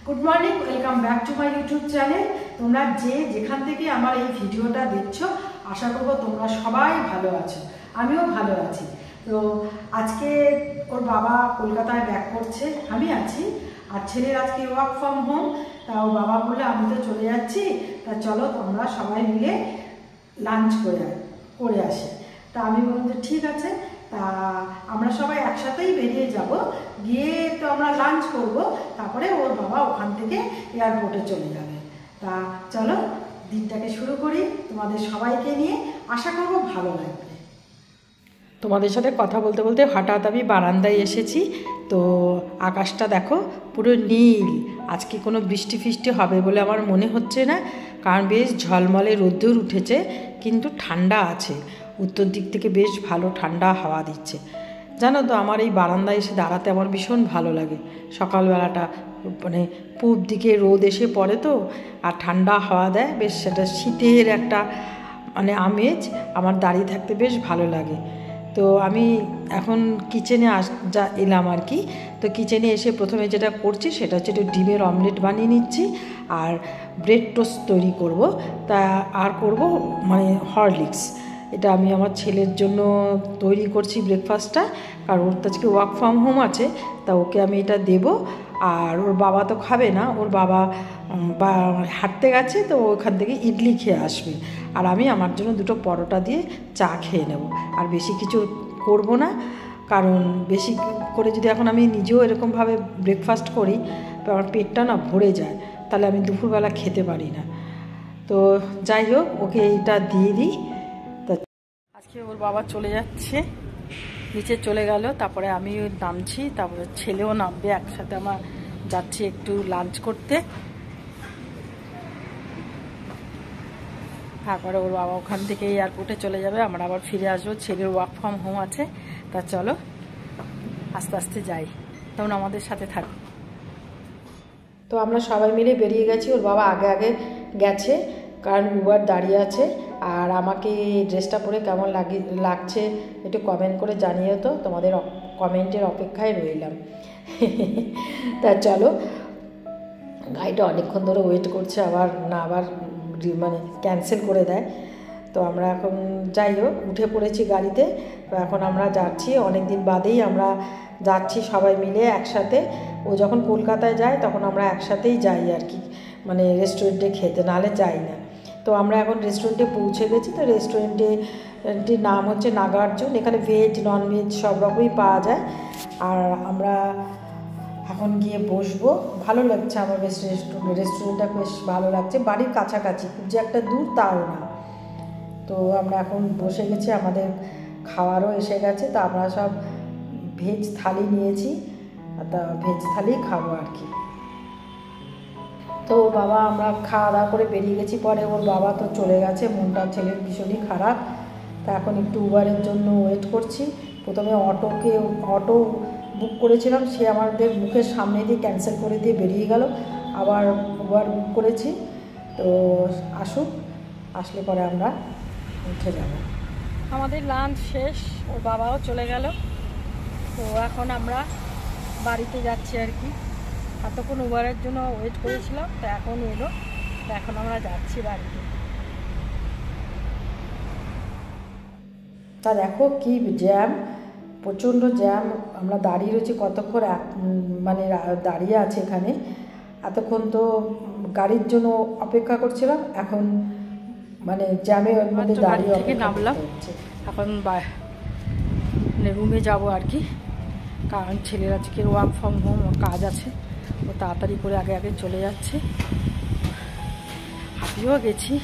Good morning, welcome back to my YouTube channel. তোমরা যে যেখান থেকে আমার এই ভিডিওটা দেখছো, আশা করবো তোমরা সবাই ভালো আছো, আমিও ভালো আছি। তো আজকে ওর বাবা কলকাতায় ব্যাক করছে, আমি আছি, আর ছেলের আজকে ওয়ার্ক ফ্রম হোম। তা ওর বাবা বললে আমি তো চলে যাচ্ছি, তা চলো তোমরা সবাই মিলে লাঞ্চ করে আসি। তা আমি বললাম যে ঠিক আছে, তা আমরা সবাই একসাথেই বেরিয়ে যাব, গিয়ে তো আমরা লাঞ্চ করব, তারপরে ওর বাবা ওখান থেকে এয়ারপোর্টে চলে যাবে। তা চলো দিনটাকে শুরু করি তোমাদের সবাইকে নিয়ে, আশা করবো ভালো লাগবে। তোমাদের সাথে কথা বলতে বলতে হঠাৎ আমি বারান্দায় এসেছি, তো আকাশটা দেখো পুরো নীল। আজকে কোনো বৃষ্টি ফিষ্টি হবে বলে আমার মনে হচ্ছে না, কারণ বেশ ঝলমলে রোদ্দুর উঠেছে, কিন্তু ঠান্ডা আছে। উত্তর দিক থেকে বেশ ভালো ঠান্ডা হাওয়া দিচ্ছে। জানো তো, আমার এই বারান্দায় এসে দাঁড়াতে আমার ভীষণ ভালো লাগে। সকালবেলাটা মানে পূব দিকে রোদ এসে পড়ে তো, আর ঠান্ডা হাওয়া দেয়, বেশ সেটা শীতের একটা মানে আমেজ। আমার দাঁড়িয়ে থাকতে বেশ ভালো লাগে। তো আমি এখন কিচেনে এলাম আর কি। তো কিচেনে এসে প্রথমে যেটা করছি সেটা হচ্ছে একটু ডিমের অমলেট বানিয়ে নিচ্ছি, আর ব্রেড টোস্ট তৈরি করব। তা আর করব মানে হরলিক্স। এটা আমি আমার ছেলের জন্য তৈরি করছি ব্রেকফাস্টটা, কারণ ওর তো আজকে ওয়ার্ক ফ্রম হোম আছে, তা ওকে আমি এটা দেবো। আর ওর বাবা তো খাবে না, ওর বাবা হাঁটতে গেছে, তো ওখান থেকে ইডলি খেয়ে আসবে, আর আমি আমার জন্য দুটো পরোটা দিয়ে চা খেয়ে নেব। আর বেশি কিছু করব না, কারণ বেশি করে যদি এখন আমি নিজেও এরকমভাবে ব্রেকফাস্ট করি, তো আমার পেটটা না ভরে যায়, তাহলে আমি দুপুরবেলা খেতে পারি না। তো যাই হোক, ওকে এইটা দিয়ে দিই। তা আজকে ওর বাবা চলে যাচ্ছে, নিচে চলে গেল, তারপরে আমি নামছি, তারপরে ছেলেও নামবে, একসাথে আমার যাচ্ছি একটু লাঞ্চ করতে। তারপরে ওর বাবা ওখান থেকে এয়ারপোর্টে চলে যাবে, আমরা আবার ফিরে আসবো। ছেলের ওয়ার্ক ফ্রম হোম আছে। তা চলো আস্তে আস্তে যাই, তখন আমাদের সাথে থাকো। তো আমরা সবাই মিলে বেরিয়ে গেছি, ওর বাবা আগে আগে গেছে, কারণ উবার দাঁড়িয়ে আছে। আর আমাকে এই ড্রেসটা পরে কেমন লাগছে একটু কমেন্ট করে জানিয়ে, তো তোমাদের কমেন্টের অপেক্ষায় রইলাম। তা চলো, গাড়িটা অনেকক্ষণ ধরে ওয়েট করছে, আবার মানে ক্যান্সেল করে দেয়। তো আমরা এখন যাই হোক উঠে পড়েছি গাড়িতে। তো এখন আমরা যাচ্ছি, অনেক দিন বাদেই আমরা যাচ্ছি সবাই মিলে একসাথে। ও যখন কলকাতায় যায় তখন আমরা একসাথেই যাই আর কি, মানে রেস্টুরেন্টে খেতে, নাহলে যাই না। তো আমরা এখন রেস্টুরেন্টে পৌঁছে গেছি। তো রেস্টুরেন্টের নাম হচ্ছে নাগার্জুন। এখানে ভেজ ননভেজ সব রকমই পাওয়া যায়। আর আমরা এখন গিয়ে বসবো। ভালো লাগছে আমার বেশ, রেস্টুরেন্টটা বেশ ভালো লাগছে, বাড়ির কাছাকাছি, খুব যে একটা দূর তাও না। তো আমরা এখন বসে গেছি, আমাদের খাওয়ারও এসে গেছে। তো আমরা সব ভেজ থালি নিয়েছি, তা ভেজ থালি খাবো আর কি। তো বাবা আমরা খাওয়া দাওয়া করে বেরিয়ে গেছি। পরে ওর বাবা তো চলে গেছে, মনটা ছেলের ভীষণই খারাপ। তা এখন একটু উবারের জন্য ওয়েট করছি। প্রথমে অটো বুক করেছিলাম, সে আমাদের মুখের সামনে দিয়ে ক্যান্সেল করে দিয়ে বেরিয়ে গেল। আবার উবার বুক করেছি, তো আসলে পরে আমরা উঠে যাব। আমাদের লাঞ্চ শেষ, ওর বাবাও চলে গেল। তো এখন আমরা বাড়িতে যাচ্ছি আর কি। এতক্ষণ উবারের জন্য ওয়েট করেছিলাম, তো এখন এলো, তো এখন আমরা যাচ্ছি বাড়িতে। তা দেখো কি জ্যাম, প্রচণ্ড জ্যাম। আমরা দাঁড়িয়ে রয়েছি কতক্ষণ, মানে দাঁড়িয়ে আছে এখানে এতক্ষণ, তো গাড়ির জন্য অপেক্ষা করছিলাম। এখন মানে জ্যামের মধ্যে দাঁড়িয়ে নামলাম, এখন মানে রুমে যাব আর কি, কারণ ছেলের আজকে ওয়ার্ক ফ্রম হোম কাজ আছে, ও তাড়াতাড়ি করে আগে আগে চলে যাচ্ছে। হাঁপিয়েও গেছি।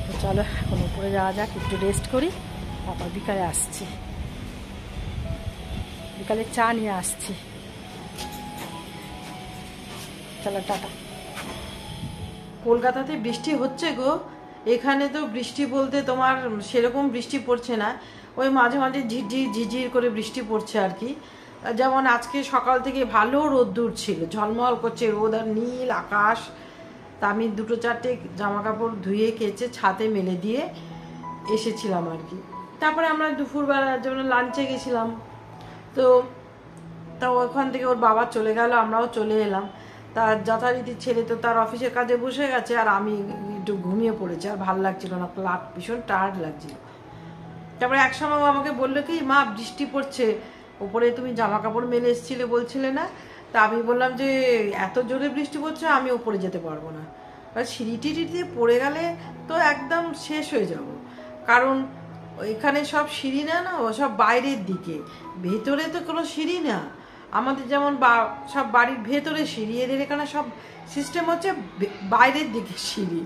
তো চলো এখন উপরে যাওয়া যাক, একটু রেস্ট করি, তারপর বিকালে আসছি, বিকালে চা নিয়ে আসছি। চলো টাটা। কলকাতাতে বৃষ্টি হচ্ছে গো। এখানে তো বৃষ্টি বলতে তোমার সেরকম বৃষ্টি পড়ছে না, ওই মাঝে মাঝে ঝিরঝির করে বৃষ্টি পড়ছে আর কি। যেমন আজকে সকাল থেকে ভালো রোদ্দুর ছিল, ঝলমল করছে রোদ আর নীল আকাশ। তা আমি দুটো চারটে জামা কাপড় ধুয়ে কেচে ছাদে মেলে দিয়ে এসেছিলাম আর কি। তারপরে আমরা দুপুরবেলা যেমন লাঞ্চে গেছিলাম, তো ওখান থেকে ওর বাবা চলে গেল, আমরাও চলে এলাম। তার যথারীতি ছেলে তো তার অফিসের কাজে বসে গেছে, আর আমি একটু ঘুমিয়ে পড়েছি, আর ভালো লাগছিল না, ভীষণ টায়ার্ড লাগছিল। তারপরে এক সময় আমাকে বললো কি, মা বৃষ্টি পড়ছে, ওপরে তুমি জামা কাপড় মেলে এসেছিলে বলছিলে না? তা আমি বললাম যে এত জোরে বৃষ্টি পড়ছে আমি ওপরে যেতে পারবো না, আর সিঁড়ি টিড়ি দিয়ে পড়ে গেলে তো একদম শেষ হয়ে যাব। কারণ এখানে সব সিঁড়ি না, ও সব বাইরের দিকে, ভেতরে তো কোনো সিঁড়ি না। আমাদের যেমন সব বাড়ির ভেতরে সিঁড়ি, এদের এখানে সব সিস্টেম হচ্ছে বাইরের দিকে সিঁড়ি।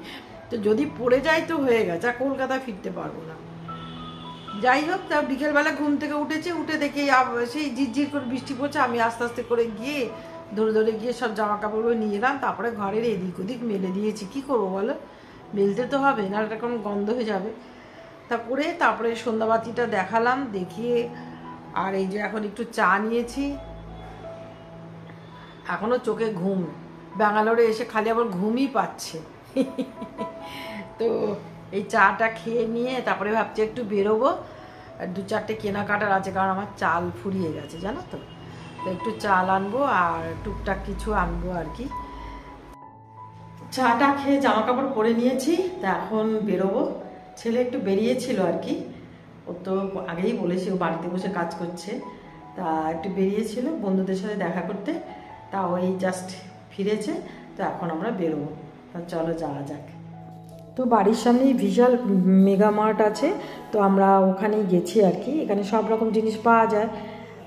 তো যদি পড়ে যাই তো হয়ে গেছে, আর কলকাতা ফিরতে পারবো না। যাই হোক, তা বিকেলবেলা ঘুম থেকে উঠেছে, উঠে দেখে সেই ঝিরঝির করে বৃষ্টি পড়ছে। আমি আস্তে আস্তে করে গিয়ে ধরে ধরে গিয়ে সব জামা কাপড়গুলো নিয়ে এলাম, তারপরে ঘরের এদিক ওদিক মেলে দিয়েছি। কি করবো বলো, মেলতে তো হবে, না এটা কোনো গন্ধ হয়ে যাবে। তারপরে সন্ধ্যাবাতিটা দেখালাম, দেখিয়ে আর এই যে এখন একটু চা নিয়েছি। এখনো চোখে ঘুম, ব্যাঙ্গালোরে এসে খালি আবার ঘুমই পাচ্ছে। তো এই চাটা খেয়ে নিয়ে তারপরে ভাবছি একটু বেরোবো, আর 2-4টে কেনাকাটার আছে, কারণ আমার চাল ফুরিয়ে গেছে জানো তো। তো একটু চাল আনবো আর টুকটাক কিছু আনবো আর কি। চাটা খেয়ে জামা কাপড় পরে নিয়েছি, তা এখন বেরোবো। ছেলে একটু বেরিয়েছিল আর কি, ও তো আগেই বলেছি ও বাড়িতে বসে কাজ করছে, তা একটু বেরিয়েছিল বন্ধুদের সাথে দেখা করতে, তা ওই জাস্ট ফিরেছে। তো এখন আমরা বেরোবো, তা চলো যাওয়া যাক। তো বাড়ির সামনেই বিশাল মেগা মার্ট আছে, তো আমরা ওখানেই গেছি আর কি। এখানে সব রকম জিনিস পাওয়া যায়,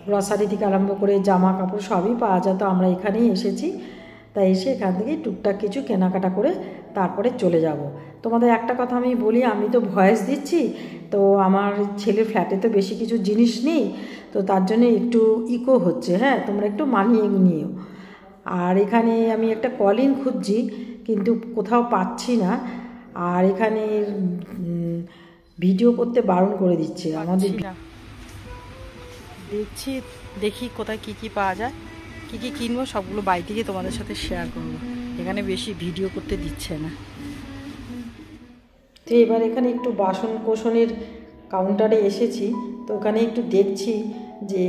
গ্রসারি থেকে আরম্ভ করে জামা কাপড় সবই পাওয়া যায়। তো আমরা এখানেই এসেছি, তাই এসে এখান থেকে টুকটাক কিছু কেনাকাটা করে তারপরে চলে যাব। তোমাদের একটা কথা আমি বলি, আমি তো ভয়েস দিচ্ছি, তো আমার ছেলের ফ্ল্যাটে তো বেশি কিছু জিনিস নেই, তো তার জন্য একটু ইকো হচ্ছে, হ্যাঁ তোমরা একটু মানিয়ে নিও। আর এখানে আমি একটা কলিং খুঁজছি, কিন্তু কোথাও পাচ্ছি না। আর এখানে ভিডিও করতে বারণ করে দিচ্ছে আমাদের। দেখি কোথায় কি কি পাওয়া যায়, কি কি কিনবো সবগুলো বাড়ি থেকে তোমাদের সাথে শেয়ার করবো। এখানে বেশি ভিডিও করতে দিচ্ছে না। তো এবার এখানে একটু বাসন কোসনের কাউন্টারে এসেছি, তো ওখানে একটু দেখছি যে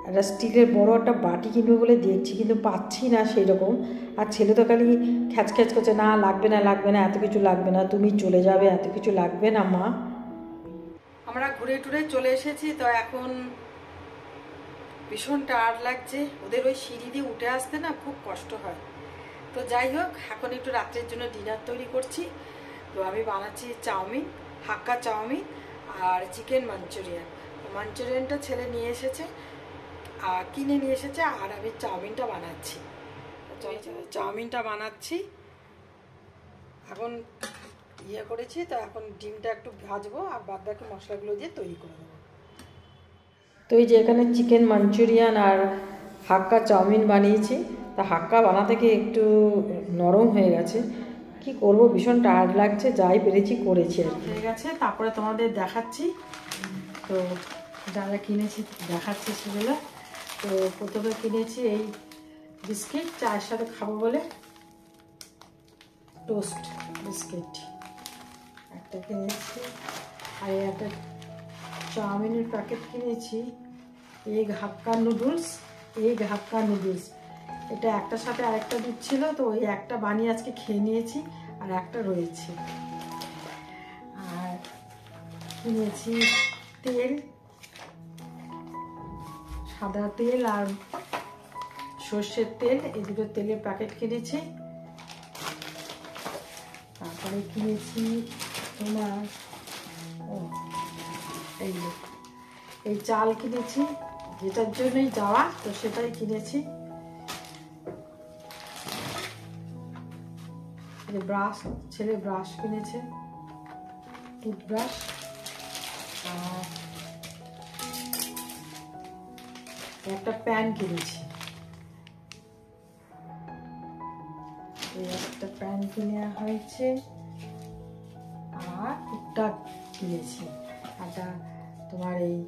একটা স্টিলের বড় একটা বাটি কিনবো বলে দেখছি, কিন্তু পাচ্ছি না সেই রকম। আর ছেলে তো খালি খ্যাচ খ্যাচ করছে, না লাগবে না লাগবে না, এত কিছু লাগবে না, তুমি চলে যাবে, এত কিছু লাগবে না মা। আমরা ঘুরে টুরে চলে এসেছি, তো এখন ভীষণ টায়ার্ড লাগছে। ওদের ওই সিঁড়ি দিয়ে উঠে আসতে না খুব কষ্ট হয়। তো যাই হোক, এখন একটু রাত্রের জন্য ডিনার তৈরি করছি। তো আমি বানাচ্ছি চাউমিন, হাক্কা চাউমিন আর চিকেন মাঞ্চুরিয়ান। মাঞ্চুরিয়ানটা ছেলে নিয়ে এসেছে, আর কিনে নিয়ে এসেছে, আর আমি চাউমিনটা বানাচ্ছি। চাউমিনটা বানাচ্ছি এখন করেছি, তো এখন ডিমটা একটু ভাজবো আর বাদ বাকি মশলাগুলো দিয়ে তৈরি করে দেবো। তো এই যে এখানে চিকেন মাঞ্চুরিয়ান আর হাক্কা চাউমিন বানিয়েছি। তা হাক্কা বানাতে গিয়ে একটু নরম হয়ে গেছে, কি করব, ভীষণ টায়ার্ড লাগছে, যাই পেরেছি করেছি আর হয়ে গেছে। তারপরে তোমাদের দেখাচ্ছি, তো যা যা কিনেছি দেখাচ্ছি সেগুলো। তো প্রথমে কিনেছি এই বিস্কিট, চায়ের সাথে খাবো বলে টোস্ট বিস্কিট একটা কিনেছি, আর একটা চাউমিনের প্যাকেট কিনেছি, এগ হাক্কা নুডলস। এটা একটার সাথে আরেকটা দিচ্ছিল, তো ওই একটা বানিয়ে আজকে খেয়ে নিয়েছি, আর একটা রয়েছে। আর কিনেছি তেল, সাদা তেল আর সর্ষের তেল, এই দুটো তেলের প্যাকেট কিনেছি। তারপরে কিনেছি তোমার এই চাল কিনেছি, যেটার জন্যই যাওয়া, তো সেটাই কিনেছি। ব্রাশ, ছেলে ব্রাশ কিনেছে, টুথব্রাশ। আর একটা প্যান কিনেছি, এই একটা প্যান কিনে হয়েছে। আর টুকটাক কিনেছি, একটা তোমার এই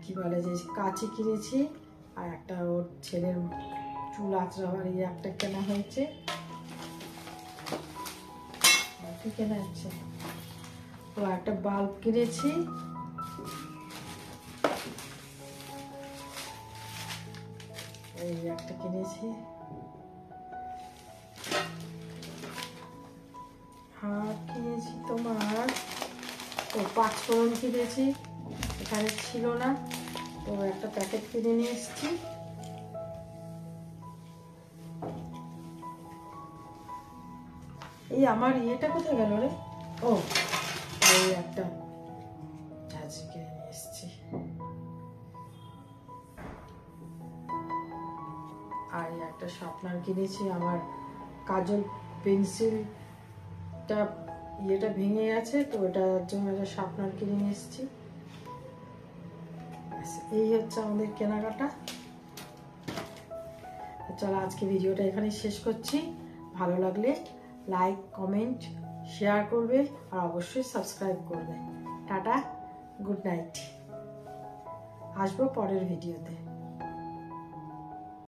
কি বলে যে কাঁচি কিনেছি, আর একটা ওর ছেলের চুল আঁচড়াবার এই একটা কেনা হয়েছে। কি কেনা হচ্ছে, তো একটা বাল্ব কিনেছি। এই একটা কিনেছি, আর কিনেছি তোমার পাঁচফোড়ন কিনেছি, এখানে ছিল না তো একটা প্যাকেট কিনে নিয়ে এসেছি। এই আমার ইয়েটা কোথায় গেল রে? ও এই একটা ঝাঁঝরি কিনে নিয়ে এসেছি। আর একটা শার্পনার কিনেছি, আমার কাজল পেন্সিলটা ইয়েটা ভেঙে গেছে তো ওটার জন্য একটা শার্পনার কিনে নিয়ে এসেছি। এই হচ্ছে আমাদের কেনাকাটা। চলো আজকে ভিডিওটা এখানে শেষ করছি। ভালো লাগলে লাইক, কমেন্ট, শেয়ার করবে আর অবশ্যই সাবস্ক্রাইব করবে। Tata, good night. আসবো পরের ভিডিওতে।